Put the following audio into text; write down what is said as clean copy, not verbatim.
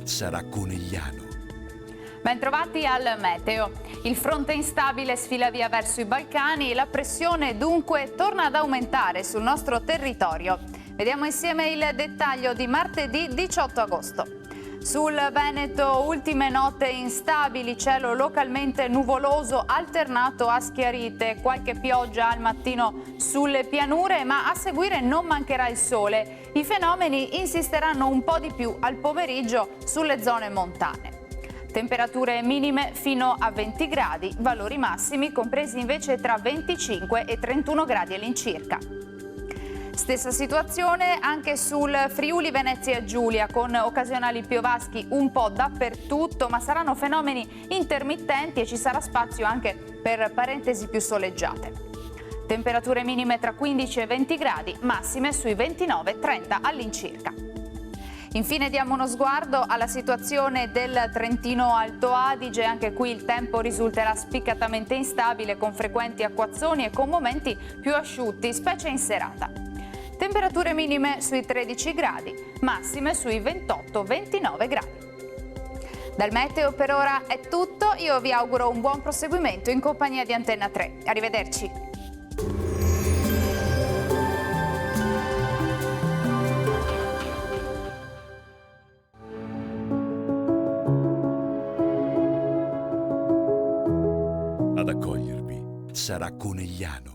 sarà Conegliano. Bentrovati al meteo. Il fronte instabile sfila via verso i Balcani e la pressione dunque torna ad aumentare sul nostro territorio. Vediamo insieme il dettaglio di martedì 18 agosto. Sul Veneto ultime note instabili, cielo localmente nuvoloso alternato a schiarite, qualche pioggia al mattino sulle pianure, ma a seguire non mancherà il sole. I fenomeni insisteranno un po' di più al pomeriggio sulle zone montane. Temperature minime fino a 20 gradi, valori massimi compresi invece tra 25 e 31 gradi all'incirca. Stessa situazione anche sul Friuli Venezia Giulia, con occasionali piovaschi un po' dappertutto, ma saranno fenomeni intermittenti e ci sarà spazio anche per parentesi più soleggiate. Temperature minime tra 15 e 20 gradi, massime sui 29-30 all'incirca. Infine diamo uno sguardo alla situazione del Trentino Alto Adige. Anche qui il tempo risulterà spiccatamente instabile, con frequenti acquazzoni e con momenti più asciutti, specie in serata. Temperature minime sui 13 gradi, massime sui 28-29 gradi. Dal meteo per ora è tutto, io vi auguro un buon proseguimento in compagnia di Antenna 3. Arrivederci. Ad accogliervi sarà Conegliano.